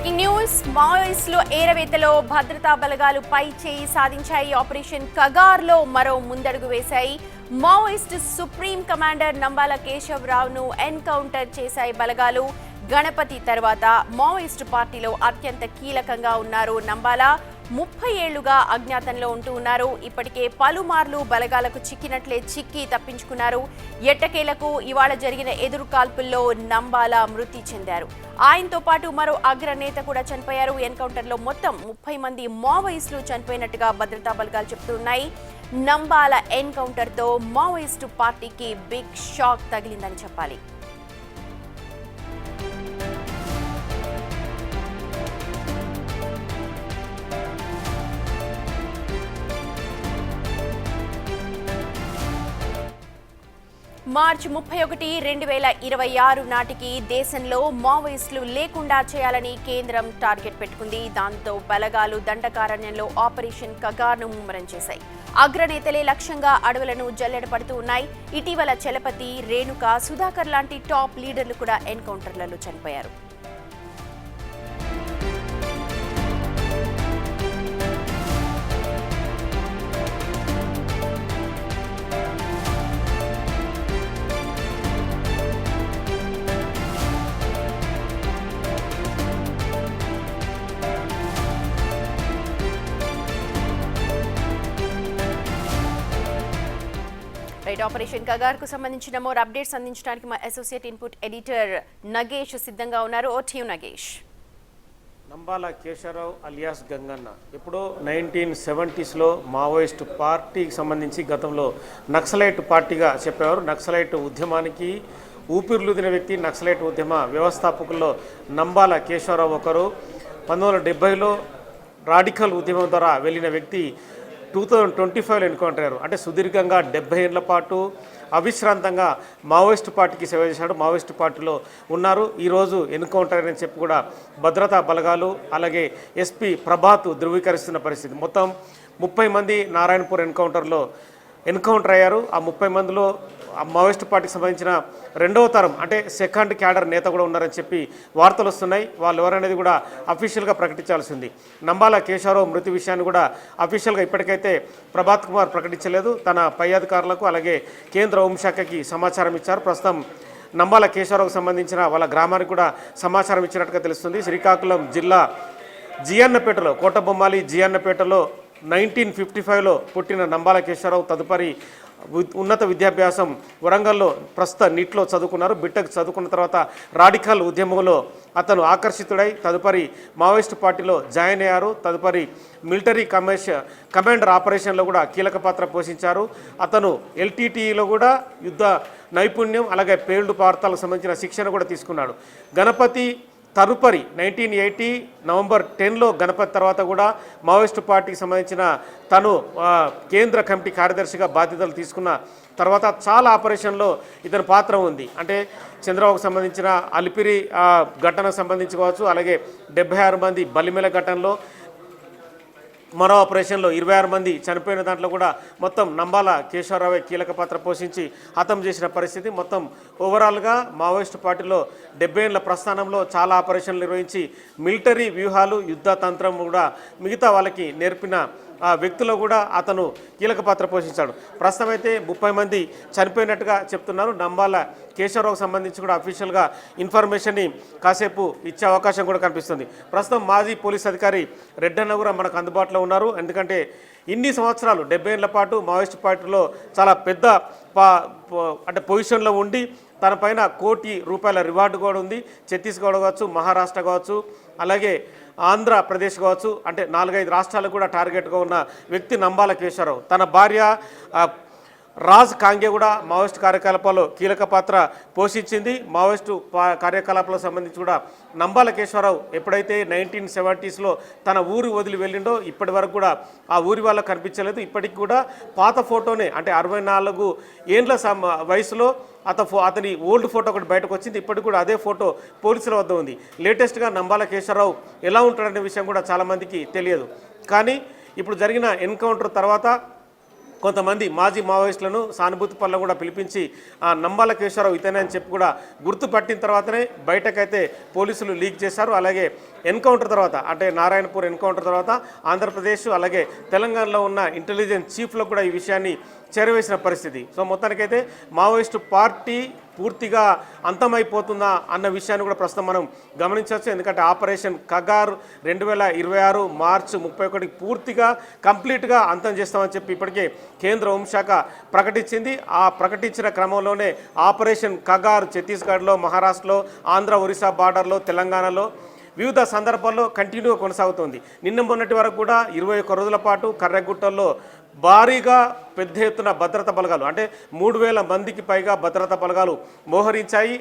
Breaking news మావోయిస్టులు ఏరవేతలో భద్రతా బలగాలు పై చేయి సాధించాయి. ఆపరేషన్ కగార్లో మరో ముందడుగు వేశాయి. మావోయిస్ట్ సుప్రీం కమాండర్ నంబాల కేశవరావును ఎన్కౌంటర్ చేశాయి బలగాలు. గణపతి తర్వాత మావోయిస్టు పార్టీలో అత్యంత కీలకంగా ఉన్నారు నంబాల. 30 ఏళ్లుగా అజ్ఞాతంలో ఉంటూ ఉన్నారు. ఇప్పటికే పలుమార్లు బలగాలకు చిక్కి తప్పించుకున్నారు. ఎట్టకేలకు ఇవాళ జరిగిన ఎదురు కాల్పుల్లో నంబాల మృతి చెందారు. ఆయనతో పాటు మరో అగ్రనేత కూడా చనిపోయారు. ఎన్కౌంటర్లో మొత్తం 30 మంది మావోయిస్టులు చనిపోయినట్టుగా భద్రతా బలగాలు చెబుతున్నాయి. నంబాల ఎన్కౌంటర్తో మావోయిస్టు పార్టీకి బిగ్ షాక్ తగిలిందని చెప్పాలి. మార్చి 31, 2026 నాటికి దేశంలో మావోయిస్టులు లేకుండా చేయాలని కేంద్రం టార్గెట్ పెట్టుకుంది. దాంతో బలగాలు దండకారణ్యంలో ఆపరేషన్ కగార్ను ముమ్మరం చేశాయి. అగ్రనేతలే లక్ష్యంగా అడవులను జల్లెడ పడుతూ ఉన్నాయి. ఇటీవల చలపతి, రేణుక, సుధాకర్ లాంటి టాప్ లీడర్లు కూడా ఎన్కౌంటర్లలో చనిపోయారు. ఆపరేషన్ కగార్ కు సంబంధించిన మోర్ అప్డేట్స్ అందించడానికి మా అసోసియేట్ ఇన్పుట్ ఎడిటర్ నగేష్ సిద్ధంగా ఉన్నారు. ఓ టీయు నగేష్. నంబాల కేశవరావు అలియాస్ గంగన్న ఎప్పుడో 1970స్లో మావోయిస్ట్ పార్టీకి సంబంధించి గతంలో నక్సలైట్ పార్టీగా చెప్పేవారు. నక్సలైట్ ఉద్యమానికి ఊపిరిలూదిన వ్యక్తి. నక్సలైట్ ఉద్యమ వ్యవస్థాపకుల్లో నంబాల కేశవరావు ఒకరు. 1970లో రాడికల్ ఉద్యమం ద్వారా వెళ్ళిన వ్యక్తి 2025లో ఎన్కౌంటర్ అయ్యారు. అంటే సుదీర్ఘంగా 70 ఏళ్ల పాటు అవిశ్రాంతంగా మావోయిస్టు పార్టీకి సేవ చేశాడు. మావోయిస్టు పార్టీలో ఉన్నారు. ఈరోజు ఎన్కౌంటర్ అని చెప్పి కూడా భద్రతా బలగాలు అలాగే ఎస్పీ ప్రభాత్ ధృవీకరిస్తున్న పరిస్థితి. మొత్తం 30 మంది నారాయణపూర్ ఎన్కౌంటర్ అయ్యారు. ఆ 30 మందిలో మావోయిస్టు పార్టీకి సంబంధించిన రెండవ తరం అంటే సెకండ్ క్యాడర్ నేత కూడా ఉన్నారని చెప్పి వార్తలు వస్తున్నాయి. వాళ్ళు ఎవరనేది కూడా అఫీషియల్గా ప్రకటించాల్సింది. నంబాల కేశవరావు మృతి విషయాన్ని కూడా అఫీషియల్గా ఇప్పటికైతే ప్రభాత్ కుమార్ ప్రకటించలేదు. తన పై అధికారులకు అలాగే కేంద్ర హోంశాఖకి సమాచారం ఇచ్చారు. ప్రస్తుతం నంబాల కేశవరావుకు సంబంధించిన వాళ్ళ గ్రామానికి కూడా సమాచారం ఇచ్చినట్టుగా తెలుస్తుంది. శ్రీకాకుళం జిల్లా జియన్నపేటలో కోటబొమ్మాలి జియన్నపేటలో 1955లో పుట్టిన నంబాల కేశవరావు తదుపరి ఉన్నత విద్యాభ్యాసం వరంగల్లో ప్రస్తుత నీట్లో చదువుకున్నారు. బిటెక్ చదువుకున్న తర్వాత రాడికల్ ఉద్యమంలో అతను ఆకర్షితుడై తదుపరి మావోయిస్టు పార్టీలో జాయిన్ అయ్యారు. తదుపరి మిలిటరీ కమాండర్ ఆపరేషన్లో కూడా కీలక పాత్ర పోషించారు. అతను ఎల్టీటీఈలో కూడా యుద్ధ నైపుణ్యం అలాగే పేలుడు పదార్థాలకు సంబంధించిన శిక్షణ కూడా తీసుకున్నాడు. గణపతి తదుపరి 1980 నవంబర్ 10లో గణపతి తర్వాత కూడా మావోయిస్టు పార్టీకి సంబంధించిన తను కేంద్ర కమిటీ కార్యదర్శిగా బాధ్యతలు తీసుకున్న తర్వాత చాలా ఆపరేషన్లో ఇతని పాత్ర ఉంది. అంటే చంద్రబాబుకు సంబంధించిన అలిపిరి ఘటనకు సంబంధించి కావచ్చు, అలాగే 76 మంది బలిమెల ఘటనలో, మరో ఆపరేషన్లో 26 మంది చనిపోయిన దాంట్లో కూడా మొత్తం నంబాల కేశవరావు కీలక పాత్ర పోషించి హతం చేసిన పరిస్థితి. మొత్తం ఓవరాల్గా మావోయిస్టు పార్టీలో 70 ఏళ్ల ప్రస్థానంలో చాలా ఆపరేషన్లు నిర్వహించి మిలిటరీ వ్యూహాలు యుద్ధ తంత్రం కూడా మిగతా వాళ్ళకి నేర్పిన వ్యక్తులు కూడా అతను కీలక పాత్ర పోషించాడు. ప్రస్తుతం అయితే 30 మంది చనిపోయినట్టుగా చెప్తున్నారు. నంబాల కేశవరావుకు సంబంధించి కూడా అఫీషియల్గా ఇన్ఫర్మేషన్ని కాసేపు ఇచ్చే అవకాశం కూడా కనిపిస్తుంది. ప్రస్తుతం మాజీ పోలీస్ అధికారి రెడ్డన్న కూడా మనకు అందుబాటులో ఉన్నారు. ఎందుకంటే ఇన్ని సంవత్సరాలు 70 ఏళ్ల పాటు మావోయిస్టు పార్టీలో చాలా పెద్ద అంటే పొజిషన్లో ఉండి తన పైన ₹1 కోటి రివార్డు కూడా ఉంది. ఛత్తీస్గఢ్ కావచ్చు, మహారాష్ట్ర కావచ్చు, అలాగే ఆంధ్రప్రదేశ్ కావచ్చు, అంటే 4-5 రాష్ట్రాలకు కూడా టార్గెట్గా ఉన్న వ్యక్తి నంబాల కేశవరావు. తన భార్య రాజ్ కాంగే కూడా మావోయిస్టు కార్యకలాపాల్లో కీలక పాత్ర పోషించింది. మావోయిస్టు కార్యకలాపాలకు సంబంధించి కూడా నంబాల కేశవరావు ఎప్పుడైతే 1970స్లో తన ఊరు వదిలి వెళ్ళిండో ఇప్పటి వరకు కూడా ఆ ఊరి వాళ్ళకు కనిపించలేదు. ఇప్పటికి కూడా పాత ఫోటోనే అంటే 64 ఏండ్ల వయసులో అతని ఓల్డ్ ఫోటో ఒకటి బయటకు వచ్చింది. ఇప్పటికి కూడా అదే ఫోటో పోలీసుల వద్ద ఉంది. లేటెస్ట్గా నంబాల కేశవరావు ఎలా ఉంటాడనే విషయం కూడా చాలామందికి తెలియదు. కానీ ఇప్పుడు జరిగిన ఎన్కౌంటర్ తర్వాత కొంతమంది మాజీ మావోయిస్టులను సానుభూతి పనులు కూడా పిలిపించి ఆ నంబాల కేశవరావు ఇతనే అని చెప్పి కూడా గుర్తుపట్టిన తర్వాతనే బయటకైతే పోలీసులు లీక్ చేశారు. అలాగే ఎన్కౌంటర్ తర్వాత అంటే నారాయణపూర్ ఎన్కౌంటర్ తర్వాత ఆంధ్రప్రదేశ్ అలాగే తెలంగాణలో ఉన్న ఇంటెలిజెన్స్ చీఫ్లకు కూడా ఈ విషయాన్ని చేరవేసిన పరిస్థితి. సో మొత్తానికైతే మావోయిస్టు పార్టీ పూర్తిగా అంతమైపోతుందా అన్న విషయాన్ని కూడా ప్రస్తుతం మనం గమనించవచ్చు. ఎందుకంటే ఆపరేషన్ కగార్ 2026 మార్చి 31 పూర్తిగా కంప్లీట్గా అంతం చేస్తామని చెప్పి ఇప్పటికే కేంద్ర హోంశాఖ ప్రకటించింది. ఆ ప్రకటించిన క్రమంలోనే ఆపరేషన్ కగార్ ఛత్తీస్గఢ్లో, మహారాష్ట్రలో, ఆంధ్ర ఒరిస్సా బార్డర్లో, తెలంగాణలో వివిధ సందర్భాల్లో కంటిన్యూగా కొనసాగుతుంది. నిన్న మొన్నటి వరకు కూడా 21 రోజుల పాటు కర్రెగుట్టల్లో భారీగా పెద్ద ఎత్తున భద్రతా బలగాలు అంటే 3000 మందికి పైగా భద్రతా బలగాలు మోహరించాయి.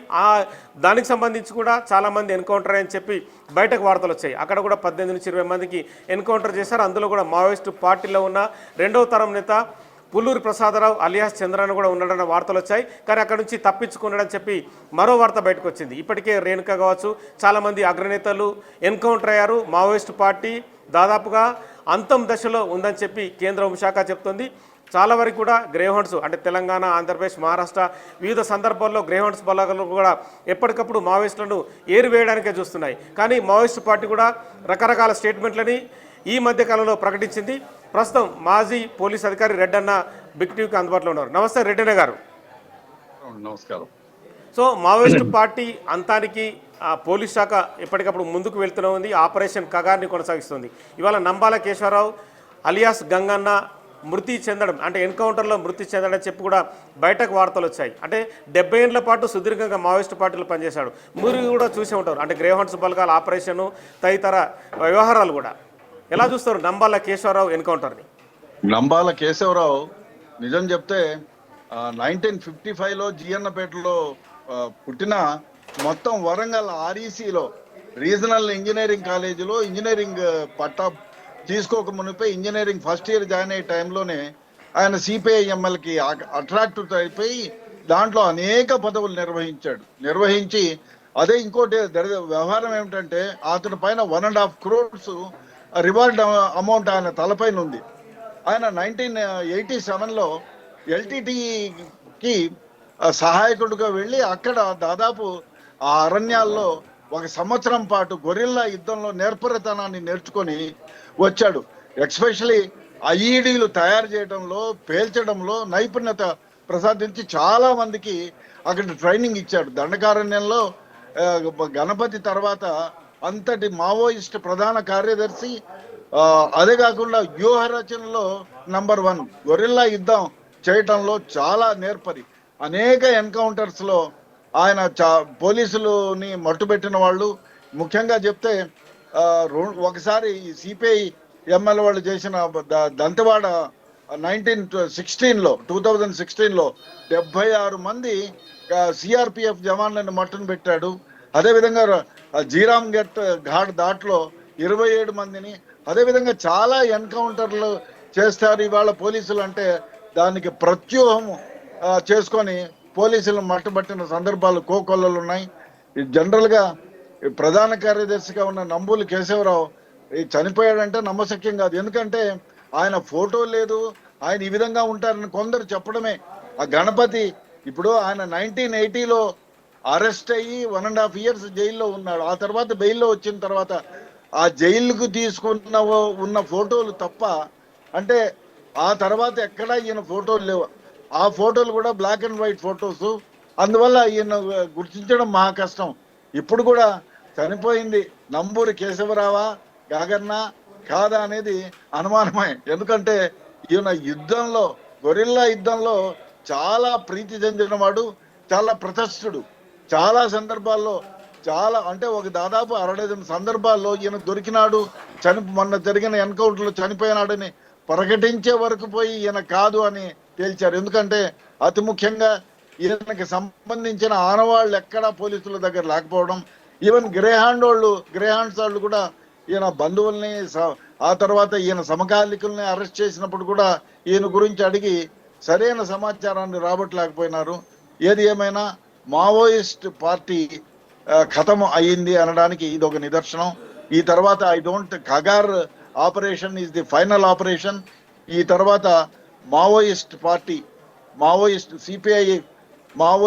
దానికి సంబంధించి కూడా చాలామంది ఎన్కౌంటర్ అని చెప్పి బయటకు వార్తలు వచ్చాయి. అక్కడ కూడా 18 నుంచి 20 మందికి ఎన్కౌంటర్ చేశారు. అందులో కూడా మావోయిస్టు పార్టీలో ఉన్న 2వ తరం నేత పుల్లూరి ప్రసాదరావు అలియాస్ చంద్రన్ కూడా ఉన్నాడన్న వార్తలు వచ్చాయి. కానీ అక్కడ నుంచి తప్పించుకున్నాడని చెప్పి మరో వార్త బయటకు వచ్చింది. ఇప్పటికే రేణుక కావచ్చు చాలామంది అగ్రనేతలు ఎన్కౌంటర్ అయ్యారు. మావోయిస్టు పార్టీ దాదాపుగా అంతం దశలో ఉందని చెప్పి కేంద్ర హోంశాఖ చెప్తోంది. చాలా వరకు కూడా గ్రేహౌండ్స్ అంటే తెలంగాణ, ఆంధ్రప్రదేశ్, మహారాష్ట్ర వివిధ సందర్భాల్లో గ్రేహౌండ్స్ బలగాలు కూడా ఎప్పటికప్పుడు మావోయిస్టులను ఏరివేయడానికే చూస్తున్నాయి. కానీ మావోయిస్టు పార్టీ కూడా రకరకాల స్టేట్మెంట్లని ఈ మధ్య కాలంలో ప్రకటించింది. ప్రస్తుతం మాజీ పోలీస్ అధికారి రెడ్డన్న బిగ్ టీవీకి అందుబాటులో ఉన్నారు. నమస్తే రెడ్డన్న గారు. నమస్కారం. సో మావోయిస్టు పార్టీ అంతానికి పోలీస్ శాఖ ఎప్పటికప్పుడు ముందుకు వెళ్తూనే ఉంది. ఆపరేషన్ కగార్ని కొనసాగిస్తుంది. ఇవాళ నంబాల కేశవరావు అలియాస్ గంగన్న మృతి చెందడం అంటే ఎన్కౌంటర్లో మృతి చెందడం చెప్పి కూడా బయటకు వార్తలు వచ్చాయి. అంటే 70 ఏళ్ల పాటు సుదీర్ఘంగా మావోయిస్టు పార్టీలో పనిచేశాడు. మీరు కూడా చూసే ఉంటారు. అంటే గ్రేహౌండ్స్ బలగాల ఆపరేషను తదితర వ్యవహారాలు కూడా ఎలా చూస్తారు నంబాల కేశవరావు ఎన్కౌంటర్ని? నంబాల కేశవరావు నిజం చెప్తే 1955లో జియన్నపేటలో పుట్టిన మొత్తం వరంగల్ ఆర్ఈసీలో రీజనల్ ఇంజనీరింగ్ కాలేజీలో ఇంజనీరింగ్ పట్టా తీసుకోక మునిపై ఇంజనీరింగ్ ఫస్ట్ ఇయర్ జాయిన్ అయ్యే టైంలోనే ఆయన సిపిఐఎంఎల్కి అట్రాక్ట్ అయిపోయి దాంట్లో అనేక పదవులు నిర్వహించి అదే ఇంకోటి వ్యవహారం ఏమిటంటే అతని పైన 1.5 crores రివార్డ్ అమౌంట్ ఆయన తలపైన ఉంది. ఆయన 1987లో ఎల్టీటీకి సహాయకుడిగా వెళ్ళి అక్కడ దాదాపు ఆ అరణ్యాల్లో 1 సంవత్సరం పాటు గొరిల్లా యుద్ధంలో నేర్పరితనాన్ని నేర్చుకొని వచ్చాడు. ఎస్పెషలీ ఐఈడీలు తయారు చేయడంలో, పేల్చడంలో నైపుణ్యత ప్రసాదించి చాలా మందికి అక్కడ ట్రైనింగ్ ఇచ్చాడు. దండకారణ్యంలో గణపతి తర్వాత అంతటి మావోయిస్ట్ ప్రధాన కార్యదర్శి. అదే కాకుండా వ్యూహ రచనలో నంబర్ 1, గొరిల్లా యుద్ధం చేయటంలో చాలా నేర్పరి. అనేక ఎన్కౌంటర్స్లో ఆయన పోలీసులని మట్టుబెట్టిన వాళ్ళు. ముఖ్యంగా చెప్తే ఒకసారి సిపిఐ ఎంఎల్ వాళ్ళు చేసిన దంతెవాడ 2016లో 76 మంది సిఆర్పిఎఫ్ జవాన్లను మట్టును పెట్టాడు. అదేవిధంగా జీరామ్ ఘాట్ దాట్లో 27 మందిని, అదేవిధంగా చాలా ఎన్కౌంటర్లు చేస్తారు ఇవాళ పోలీసులు. అంటే దానికి ప్రత్యూహం చేసుకొని పోలీసులను మట్టుబట్టిన సందర్భాలు కోకొల్లలు ఉన్నాయి. జనరల్గా ప్రధాన కార్యదర్శిగా ఉన్న నంబూలి కేశవరావు చనిపోయాడంటే నమ్మశక్యం కాదు. ఎందుకంటే ఆయన ఫోటో లేదు, ఆయన ఈ విధంగా ఉంటారని కొందరు చెప్పడమే. ఆ గణపతి ఇప్పుడు ఆయన 1980లో అరెస్ట్ అయ్యి 1.5 years జైల్లో ఉన్నాడు. ఆ తర్వాత బెయిల్లో వచ్చిన తర్వాత ఆ జైలుకు ఉన్న ఫోటోలు తప్ప అంటే ఆ తర్వాత ఎక్కడా ఈయన ఫోటోలు లేవు. ఆ ఫోటోలు కూడా బ్లాక్ అండ్ వైట్ ఫోటోస్. అందువల్ల ఈయన గుర్తించడం మహా కష్టం. ఇప్పుడు కూడా చనిపోయింది నంబూరి కేశవరావా గగన్న కాదా అనేది అనుమానమే. ఎందుకంటే ఈయన యుద్ధంలో, గొరిల్లా యుద్ధంలో చాలా ప్రీతి చెందిన వాడు, చాలా ప్రతిష్ఠుడు. చాలా సందర్భాల్లో చాలా అంటే దాదాపు 65 సందర్భాల్లో ఈయన దొరికినాడు, మొన్న జరిగిన ఎన్కౌంటర్లో చనిపోయినాడని ప్రకటించే వరకు పోయి ఈయన కాదు అని తేల్చారు. ఎందుకంటే అతి ముఖ్యంగా ఈయనకి సంబంధించిన ఆనవాళ్ళు ఎక్కడా పోలీసుల దగ్గర లేకపోవడం. ఈవెన్ గ్రేహాండ్స్ వాళ్ళు కూడా ఈయన బంధువుల్ని, ఆ తర్వాత ఈయన సమకాలికుల్ని అరెస్ట్ చేసినప్పుడు కూడా ఈయన గురించి అడిగి సరైన సమాచారాన్ని రాబట్టలేకపోయినారు. ఏది ఏమైనా మావోయిస్ట్ పార్టీ ఖతం అయ్యింది అనడానికి ఇది ఒక నిదర్శనం. ఈ తర్వాత Kagar operation is the final operation. ఈ తర్వాత Maoist party, Maoist CPI, Maoist